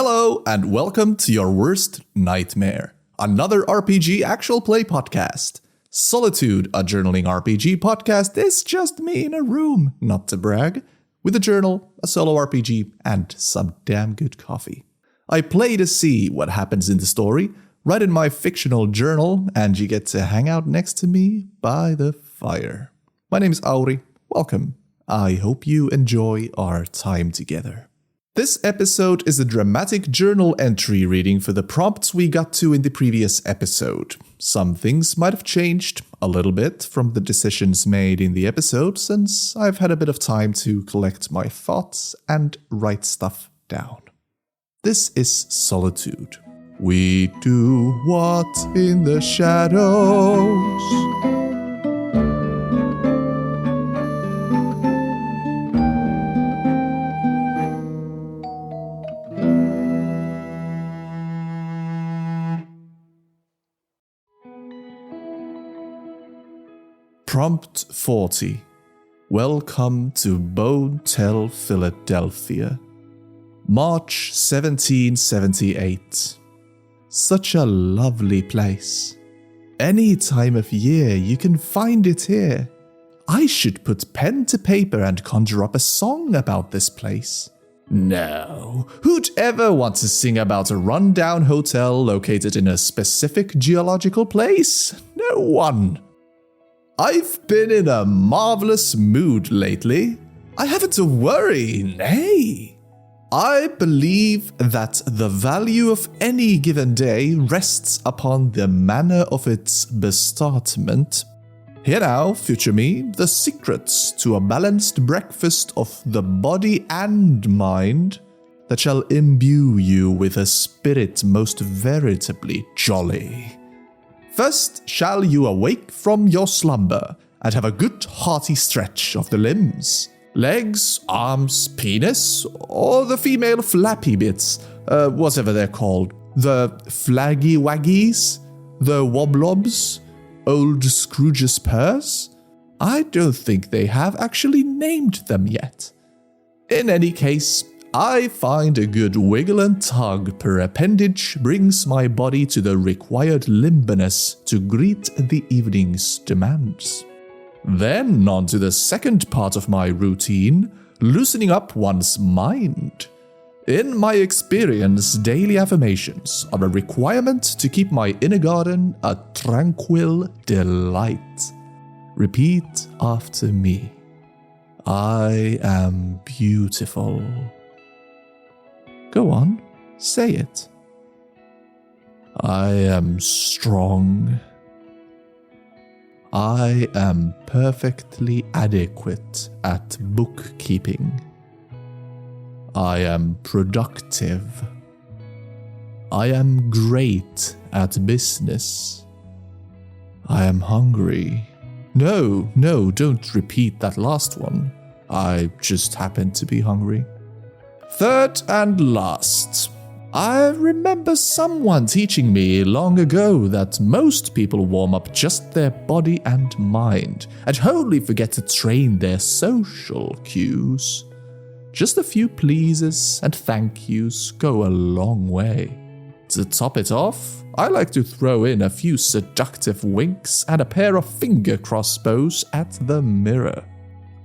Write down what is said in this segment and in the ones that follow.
Hello and welcome to your worst nightmare, another RPG actual play podcast. Solotude, a journaling RPG podcast, is just me in a room, not to brag, with a journal, a solo RPG, and some damn good coffee. I play to see what happens in the story, write in my fictional journal, and you get to hang out next to me by the fire. My name is Auri. Welcome. I hope you enjoy our time together. This episode is a dramatic journal entry reading for the prompts we got to in the previous episode. Some things might have changed a little bit from the decisions made in the episode since I've had a bit of time to collect my thoughts and write stuff down. This is Solotude. We do what in the shadows? Prompt 40. Welcome to Bonetel Philadelphia. March 1778. Such a lovely place. Any time of year you can find it here. I should put pen to paper and conjure up a song about this place. No, who'd ever want to sing about a rundown hotel located in a specific geological place? No one. I've been in a marvelous mood lately. I haven't to worry, nay. I believe that the value of any given day rests upon the manner of its bestartment. Here now, future me, the secrets to a balanced breakfast of the body and mind that shall imbue you with a spirit most veritably jolly. First shall you awake from your slumber and have a good hearty stretch of the limbs, legs, arms, penis, or the female flappy bits, whatever they're called, the flaggy waggies, the woblobs, old Scrooge's purse. I don't think they have actually named them yet. In any case, I find a good wiggle and tug per appendage brings my body to the required limberness to greet the evening's demands. Then on to the second part of my routine, loosening up one's mind. In my experience, daily affirmations are a requirement to keep my inner garden a tranquil delight. Repeat after me. I am beautiful. Go on, say it. I am strong. I am perfectly adequate at bookkeeping. I am productive. I am great at business. I am hungry. No, don't repeat that last one. I just happen to be hungry. Third and last, I remember someone teaching me long ago that most people warm up just their body and mind and wholly forget to train their social cues. Just a few pleases and thank yous go a long way. To top it off, I like to throw in a few seductive winks and a pair of finger crossbows at the mirror.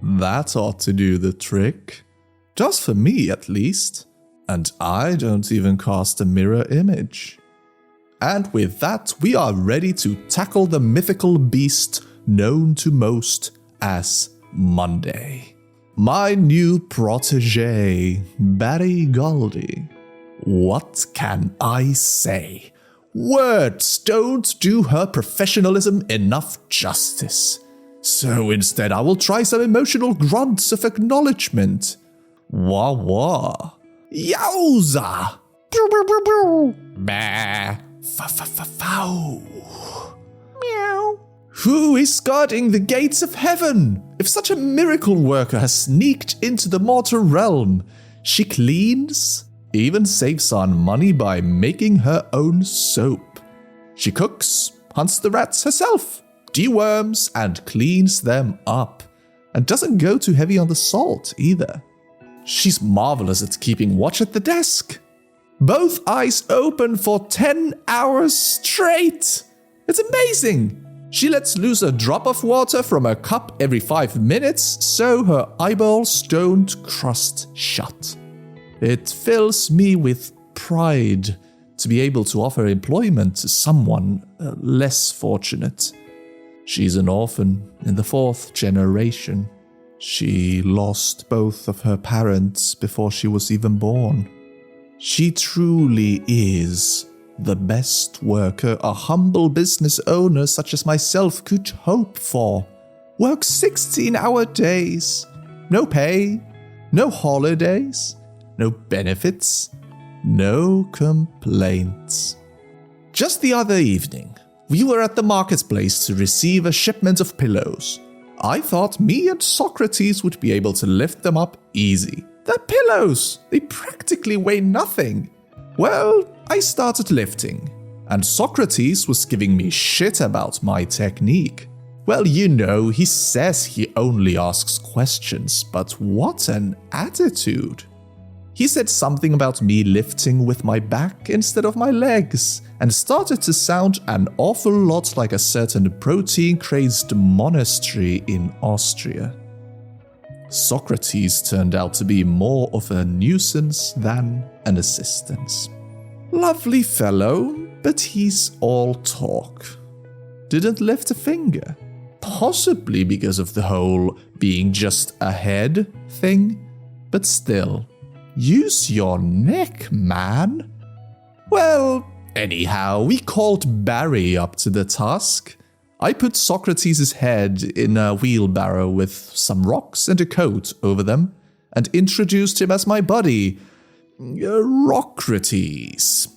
That ought to do the trick. Just for me, at least. And I don't even cast a mirror image. And with that, we are ready to tackle the mythical beast known to most as Monday. My new protege, Barry Galdi. What can I say? Words don't do her professionalism enough justice. So instead, I will try some emotional grunts of acknowledgement. Wah wah. Yowza. Pew pew pew pew. Bah. Fow. Meow. Who is guarding the gates of heaven? If such a miracle worker has sneaked into the mortal realm, she cleans, even saves on money by making her own soap. She cooks, hunts the rats herself, deworms and cleans them up, and doesn't go too heavy on the salt either. She's marvelous at keeping watch at the desk. Both eyes open for 10 hours straight. It's amazing. She lets loose a drop of water from her cup every 5 minutes so her eyeballs don't crust shut. It fills me with pride to be able to offer employment to someone less fortunate. She's an orphan in the 4th generation. She lost both of her parents before she was even born. She truly is the best worker a humble business owner such as myself could hope for. Works 16-hour days. No pay, no holidays, no benefits, no complaints. Just the other evening, we were at the marketplace to receive a shipment of pillows. I thought me and Socrates would be able to lift them up easy. They're pillows. They practically weigh nothing. Well, I started lifting, and Socrates was giving me shit about my technique. Well, you know, he says he only asks questions, but what an attitude. He said something about me lifting with my back instead of my legs, and started to sound an awful lot like a certain protein-crazed monastery in Austria. Socrates turned out to be more of a nuisance than an assistance. Lovely fellow, but he's all talk. Didn't lift a finger. Possibly because of the whole being just ahead thing, but still, use your neck, man. Well, anyhow, we called Barry up to the task. I put Socrates' head in a wheelbarrow with some rocks and a coat over them, and introduced him as my buddy, Rocrates.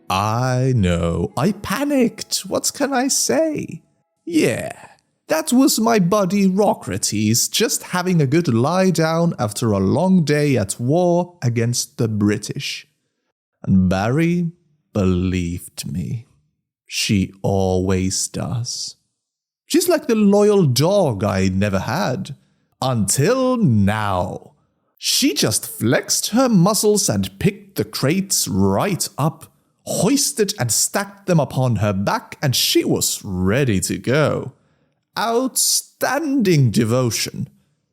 I know, I panicked. What can I say? Yeah, that was my buddy Rocrates just having a good lie down after a long day at war against the British. And Barry believed me. She always does. She's like the loyal dog I never had. Until now. She just flexed her muscles and picked the crates right up, hoisted and stacked them upon her back, and she was ready to go. Outstanding devotion.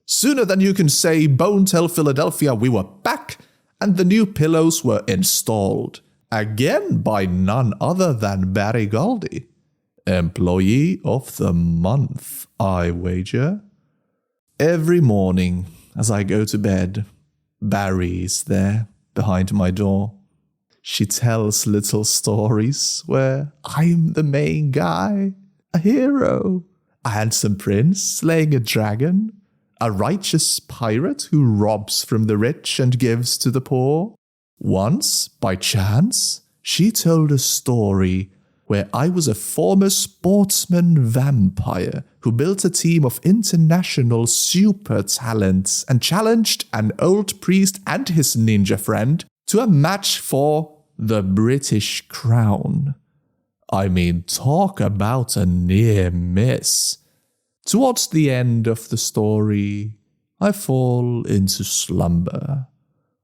Sooner than you can say Bonetel Philadelphia, we were back, and the new pillows were installed. Again by none other than Barry Galdi. Employee of the month, I wager. Every morning, as I go to bed, Barry is there, behind my door. She tells little stories where I'm the main guy, a hero, a handsome prince slaying a dragon, a righteous pirate who robs from the rich and gives to the poor. Once, by chance, she told a story where I was a former sportsman vampire who built a team of international super talents and challenged an old priest and his ninja friend to a match for the British crown. I mean, talk about a near miss. Towards the end of the story, I fall into slumber,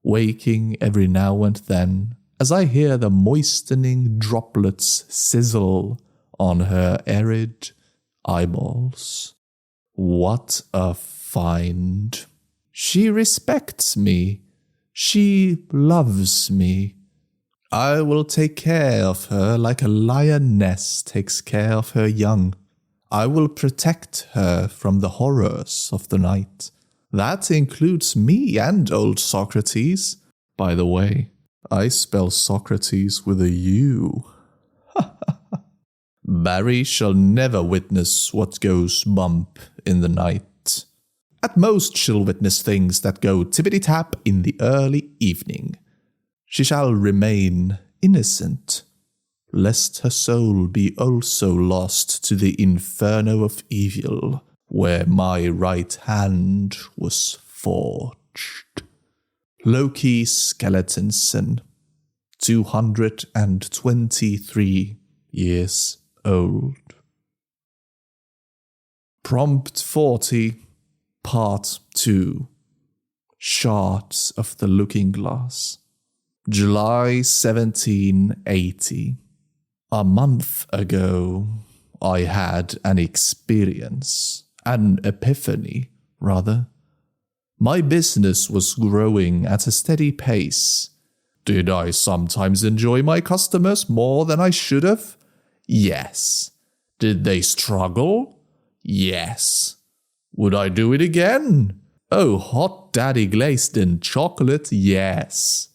waking every now and then as I hear the moistening droplets sizzle on her arid eyeballs. What a find. She respects me. She loves me. I will take care of her like a lioness takes care of her young. I will protect her from the horrors of the night. That includes me and old Socrates, by the way. I spell Socrates with a U. Barry shall never witness what goes bump in the night. At most she'll witness things that go tippity-tap in the early evening. She shall remain innocent, lest her soul be also lost to the inferno of evil, where my right hand was forged. Loki Skeletonson, 223 years old. Prompt 40, Part 2. Shards of the Looking Glass. July 1780. A month ago, I had an experience, an epiphany, rather. My business was growing at a steady pace. Did I sometimes enjoy my customers more than I should have? Yes. Did they struggle? Yes. Would I do it again? Oh, hot daddy glazed in chocolate, yes.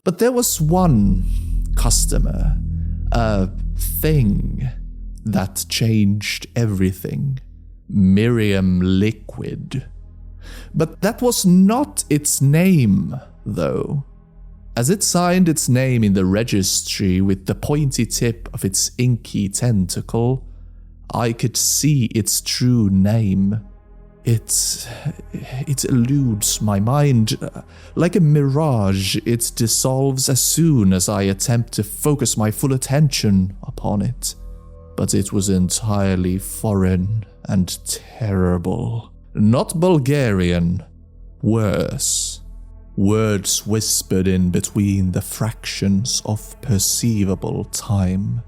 But there was one customer, a thing, that changed everything. Miriam Liquid. But that was not its name, though. As it signed its name in the registry with the pointy tip of its inky tentacle, I could see its true name. It eludes my mind. Like a mirage, it dissolves as soon as I attempt to focus my full attention upon it. But it was entirely foreign and terrible. Not Bulgarian. Worse. Words whispered in between the fractions of perceivable time.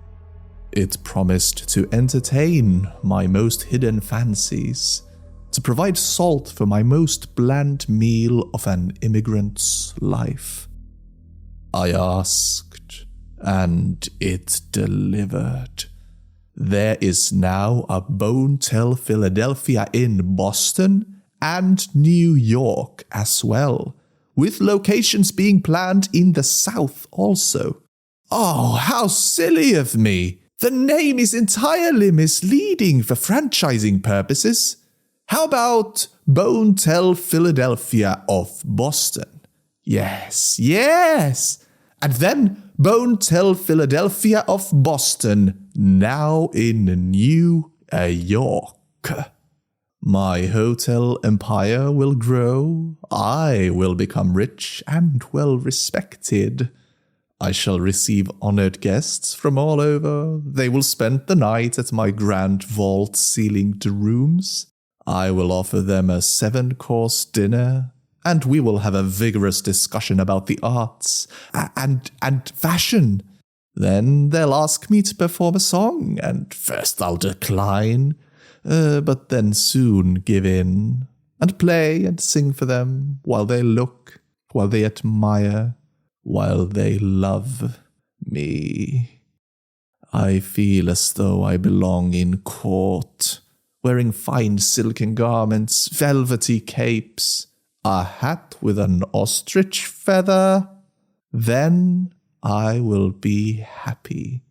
It promised to entertain my most hidden fancies, to provide salt for my most bland meal of an immigrant's life. I asked, and it delivered. There is now a Bonetel Philadelphia in Boston and New York as well, with locations being planned in the South also. Oh, how silly of me! The name is entirely misleading for franchising purposes. How about Bonetel Philadelphia of Boston? Yes. And then Bonetel Philadelphia of Boston, now in New York. My hotel empire will grow. I will become rich and well respected. I shall receive honored guests from all over. They will spend the night at my grand vault-ceilinged rooms. I will offer them a 7-course dinner, and we will have a vigorous discussion about the arts and fashion. Then they'll ask me to perform a song, and first I'll decline, but then soon give in, and play and sing for them while they look, while they admire, while they love me. I feel as though I belong in court, wearing fine silken garments, velvety capes, a hat with an ostrich feather. Then I will be happy.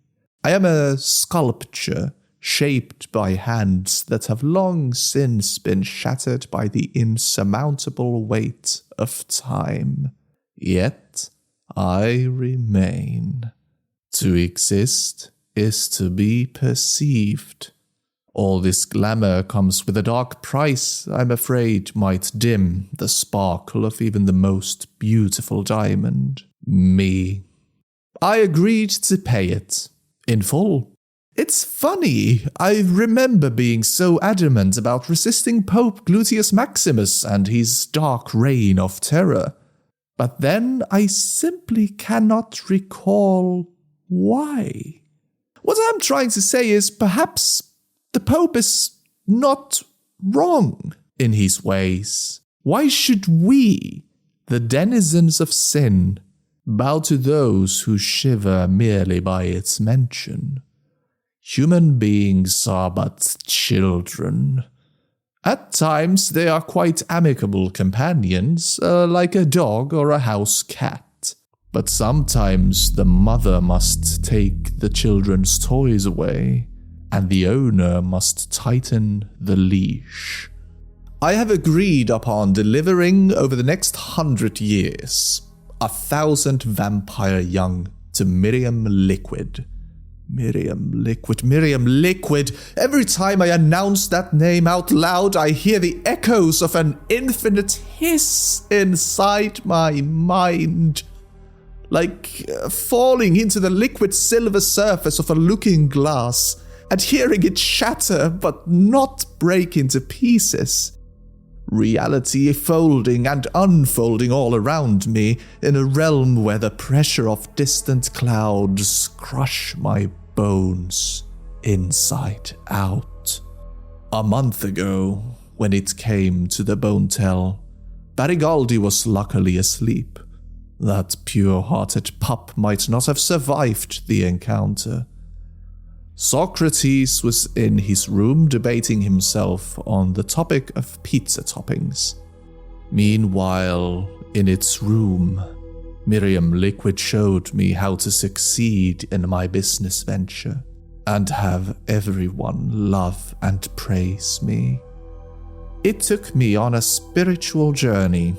I am a sculpture shaped by hands that have long since been shattered by the insurmountable weight of time. Yet I remain. To exist is to be perceived. All this glamour comes with a dark price I'm afraid might dim the sparkle of even the most beautiful diamond. Me. I agreed to pay it, in full. It's funny, I remember being so adamant about resisting Pope Glutius Maximus and his dark reign of terror. But then I simply cannot recall why. What I'm trying to say is perhaps the Pope is not wrong in his ways. Why should we, the denizens of sin, bow to those who shiver merely by its mention? Human beings are but children. At times they are quite amicable companions, like a dog or a house cat. But sometimes the mother must take the children's toys away, and the owner must tighten the leash. I have agreed upon delivering over the next 100 years 1,000 vampire young to Miriam Liquid. Miriam Liquid. Every time I announce that name out loud, I hear the echoes of an infinite hiss inside my mind. Like falling into the liquid silver surface of a looking glass and hearing it shatter but not break into pieces. reality folding and unfolding all around me in a realm where the pressure of distant clouds crush my bones inside out. A month ago, when it came to the Bonetel, Galdi was luckily asleep. That pure-hearted pup might not have survived the encounter. Socrates was in his room debating himself on the topic of pizza toppings. Meanwhile, in its room, Miriam Liquid showed me how to succeed in my business venture and have everyone love and praise me. It took me on a spiritual journey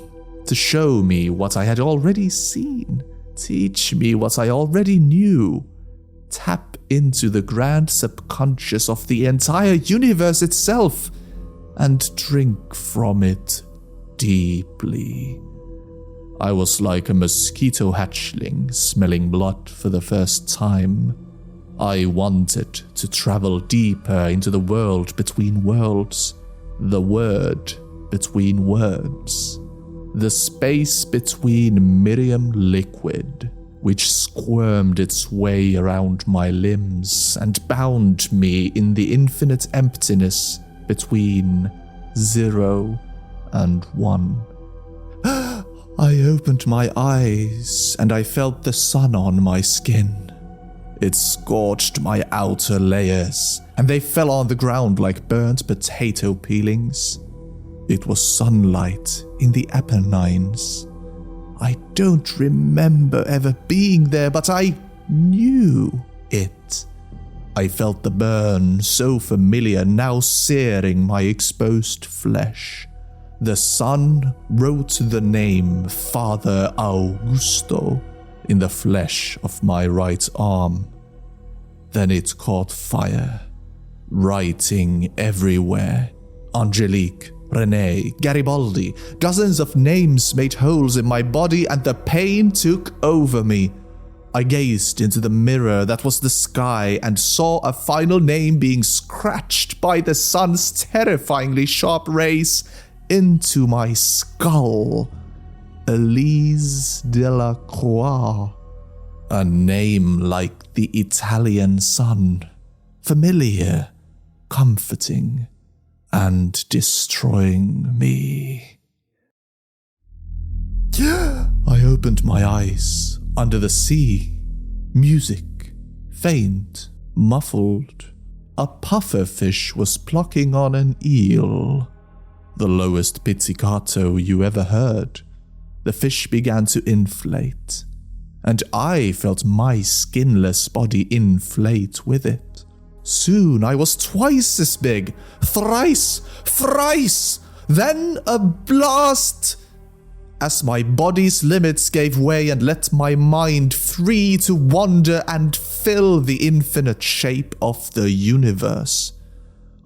to show me what I had already seen, teach me what I already knew, tap into the grand subconscious of the entire universe itself, and drink from it deeply. I was like a mosquito hatchling smelling blood for the first time. I wanted to travel deeper into the world between worlds, the word between words, the space between Miriam Liquid, which squirmed its way around my limbs and bound me in the infinite emptiness between 0 and 1. I opened my eyes and I felt the sun on my skin. It scorched my outer layers and they fell on the ground like burnt potato peelings. It was sunlight in the Apennines. I don't remember ever being there, but I knew it. I felt the burn so familiar, now searing my exposed flesh. The sun wrote the name Father Augusto in the flesh of my right arm. Then it caught fire, writing everywhere. Angelique, Renee, Garibaldi, dozens of names made holes in my body and the pain took over me. I gazed into the mirror that was the sky and saw a final name being scratched by the sun's terrifyingly sharp rays into my skull. Elise Delacroix. A name like the Italian sun. Familiar, comforting, and destroying me. I opened my eyes. Under the sea, music, faint, muffled. A pufferfish was plucking on an eel. The lowest pizzicato you ever heard. The fish began to inflate, and I felt my skinless body inflate with it. Soon I was twice as big, thrice, then a blast! As my body's limits gave way and let my mind free to wander and fill the infinite shape of the universe.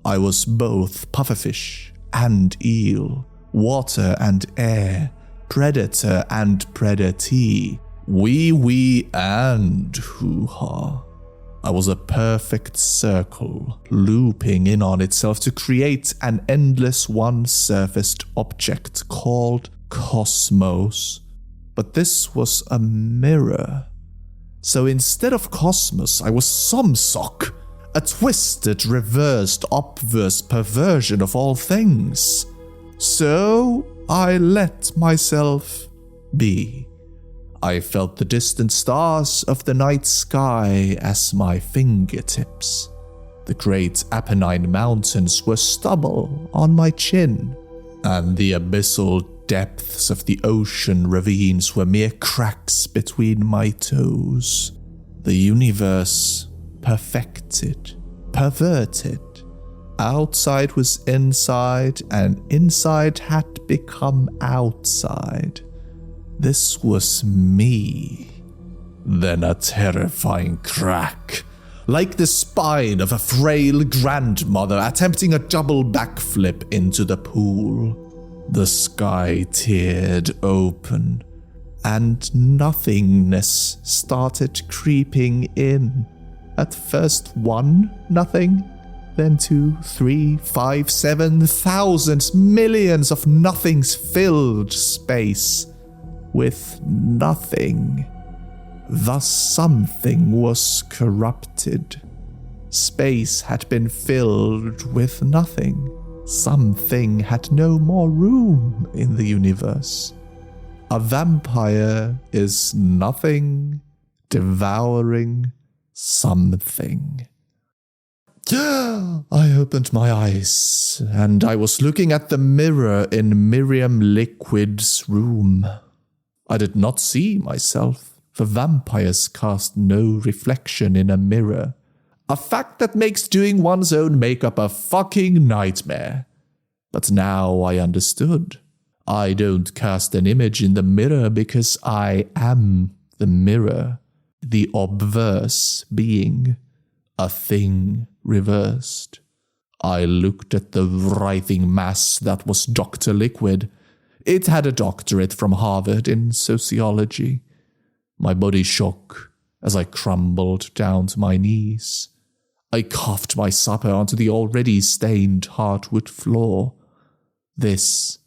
I was both pufferfish and eel, water and air, predator and predatee, wee and hoo-ha. I was a perfect circle, looping in on itself to create an endless one-surfaced object called Cosmos. But this was a mirror. So instead of Cosmos, I was Somsock, a twisted, reversed, obverse perversion of all things. So I let myself be. I felt the distant stars of the night sky as my fingertips. The great Apennine Mountains were stubble on my chin, and the abyssal depths of the ocean ravines were mere cracks between my toes. The universe perfected, perverted. Outside was inside, and inside had become outside. This was me. Then a terrifying crack, like the spine of a frail grandmother attempting a double backflip into the pool. The sky teared open, and nothingness started creeping in. At first one nothing, then 2, 3, 5, 7, thousands, millions of nothings filled space with nothing. Thus something was corrupted. Space had been filled with nothing. Something had no more room in the universe. A vampire is nothing devouring something. I opened my eyes, and I was looking at the mirror in Miriam Liquid's room. I did not see myself, for vampires cast no reflection in a mirror. A fact that makes doing one's own makeup a fucking nightmare. But now I understood. I don't cast an image in the mirror because I am the mirror, the obverse being, a thing reversed. I looked at the writhing mass that was Dr. Liquid. It had a doctorate from Harvard in sociology. My body shook as I crumbled down to my knees. I coughed my supper onto the already stained hardwood floor. This,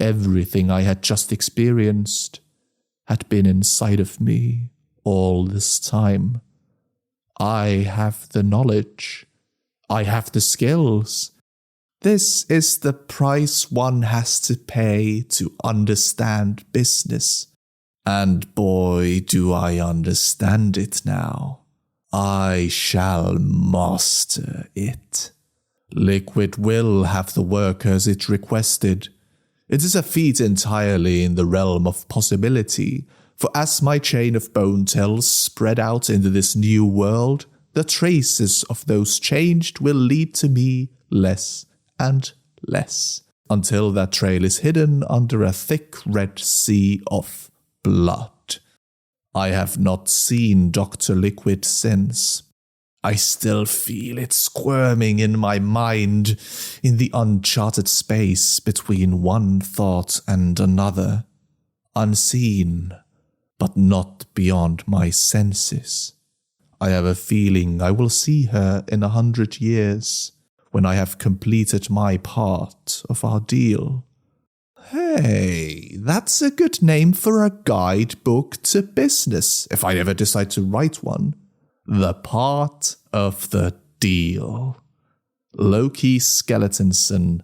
everything I had just experienced, had been inside of me all this time. I have the knowledge. I have the skills. This is the price one has to pay to understand business. And boy, do I understand it now. I shall master it. Liquid will have the workers it requested. It is a feat entirely in the realm of possibility, for as my chain of Bonetel spread out into this new world, the traces of those changed will lead to me less and less, until that trail is hidden under a thick red sea of blood. I have not seen Dr. Liquid since. I still feel it squirming in my mind, in the uncharted space between one thought and another, unseen, but not beyond my senses. I have a feeling I will see her in 100 years, when I have completed my part of our deal. Hey, that's a good name for a guidebook to business, if I ever decide to write one. The Part of the Deal. Loki Skeletonson,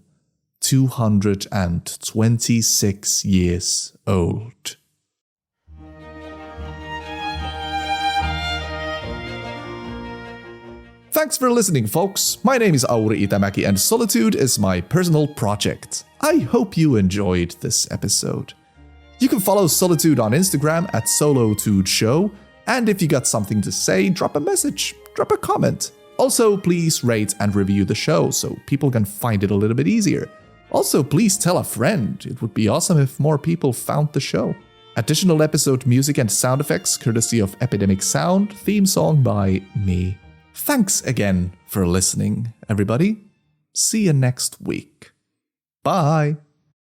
226 years old. Thanks for listening, folks. My name is Auri Itämäki, and Solotude is my personal project. I hope you enjoyed this episode. You can follow Solotude on Instagram at Solotude Show, and if you got something to say, drop a message, drop a comment. Also, please rate and review the show so people can find it a little bit easier. Also, please tell a friend. It would be awesome if more people found the show. Additional episode music and sound effects courtesy of Epidemicsound, theme song by me. Thanks again for listening, everybody. See you next week. Bye.